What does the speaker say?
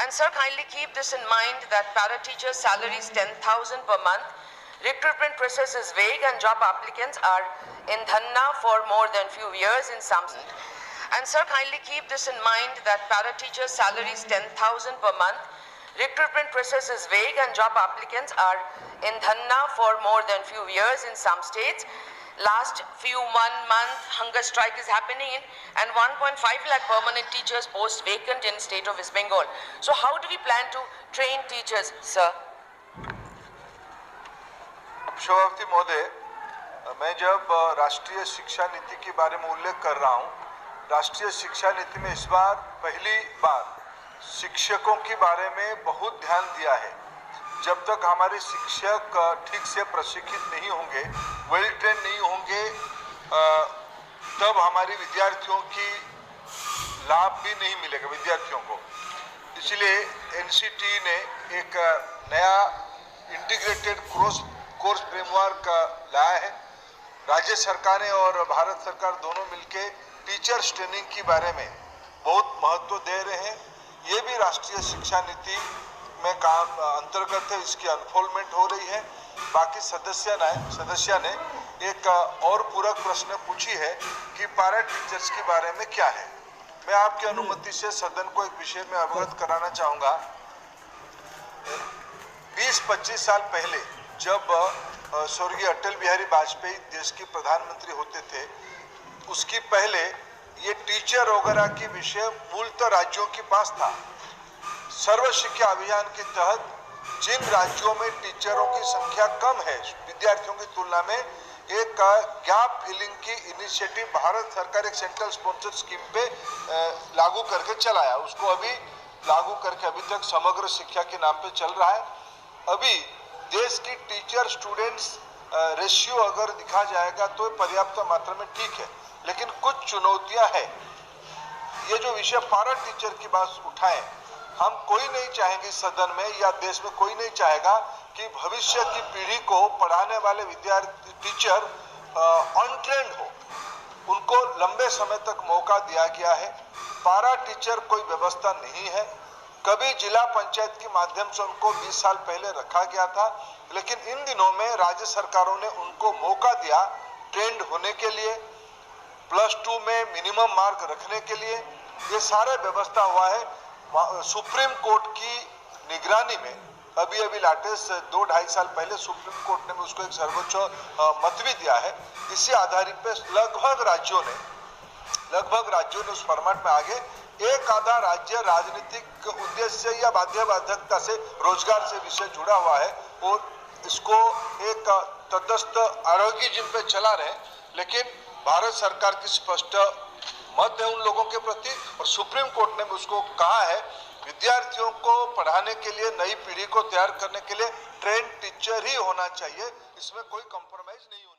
And sir, kindly keep this in mind that para teachers' salary is 10,000 per month. Recruitment process is vague and job applicants are in dhanna for more than few years in some. And sir, kindly keep this in mind that para teachers' salary is 10,000 per month. Recruitment process is vague and job applicants are in dhanna for more than few years in some states. Last few 1 month hunger strike is happening and 1.5 lakh permanent teachers post vacant in state of West Bengal. So how do we plan to train teachers, sir? Shobhavati महोदय, मैं जब राष्ट्रीय शिक्षा नीति के बारे में उल्लेख कर रहा हूँ, राष्ट्रीय शिक्षा नीति में इस बार पहली बार शिक्षकों के बारे में बहुत ध्यान दिया है। जब तक हमारे शिक्षक ठीक से प्रशिक्षित नहीं होंगे, वेल ट्रेन नहीं होंगे, तब हमारे विद्यार्थियों की लाभ भी नहीं मिलेगा विद्यार्थियों को। इसलिए एनसीटी ने एक नया इंटीग्रेटेड कोर्स फ्रेमवर्क लाया है। राज्य सरकारें और भारत सरकार दोनों मिलकर टीचर्स ट्रेनिंग के बारे में बहुत महत्व दे रहे हैं। ये भी राष्ट्रीय शिक्षा नीति में काम अंतर्गत है, इसकी अनफोल्डमेंट हो रही है। बाकी सदस्य ने एक और पूरक प्रश्न पूछी है कि पैरा टीचर्स के बारे में क्या है। मैं आपकी अनुमति से सदन को एक विषय में अवगत कराना चाहूँगा। 20-25 साल पहले जब स्वर्गीय अटल बिहारी वाजपेयी देश के प्रधानमंत्री होते थे, उसकी पहले ये टीचर वगैरह के विषय मूलतः राज्यों के पास था। सर्व शिक्षा अभियान के तहत जिन राज्यों में टीचरों की संख्या कम है विद्यार्थियों की तुलना में, एक गैप फिलिंग की इनिशिएटिव भारत सरकार एक सेंट्रल स्पॉन्सर्ड स्कीम पे लागू करके चलाया। उसको अभी लागू करके अभी तक समग्र शिक्षा के नाम पे चल रहा है। अभी देश की टीचर स्टूडेंट्स रेशियो अगर दिखा जाएगा तो पर्याप्त मात्रा में ठीक है, लेकिन कुछ चुनौतियां हैं। ये जो विषय पैरा टीचर की बात उठाएं, हम कोई नहीं चाहेंगे सदन में या देश में कोई नहीं चाहेगा कि भविष्य की पीढ़ी को पढ़ाने वाले विद्यार्थी टीचर अनट्रेंड हो। उनको लंबे समय तक मौका दिया गया है। पैरा टीचर कोई व्यवस्था नहीं है। कभी जिला पंचायत के माध्यम से उनको 20 साल पहले रखा गया था, लेकिन इन दिनों में राज्य सरकारों ने उनको मौका दिया ट्रेंड होने के लिए, +2 में मिनिमम मार्क रखने के लिए। ये सारा व्यवस्था हुआ है। सुप्रीम कोर्ट की निगरानी में अभी लाटेस्ट 2-2.5 साल पहले सुप्रीम कोर्ट ने उसको एक सर्वोच्च मत भी दिया है। इसी आधारित पे लगभग राज्यों ने उस फॉर्मेट में आगे एक आधा राज्य राजनीतिक उद्देश्य या बाध्यबाधकता से रोजगार से विषय जुड़ा हुआ है और इसको एक तटस्थ आरोग्य जिन पे चला रहे, लेकिन भारत सरकार की स्पष्ट मत है उन लोगों के प्रति और सुप्रीम कोर्ट ने उसको कहा है विद्यार्थियों को पढ़ाने के लिए, नई पीढ़ी को तैयार करने के लिए ट्रेंड टीचर ही होना चाहिए। इसमें कोई कॉम्प्रोमाइज नहीं होना।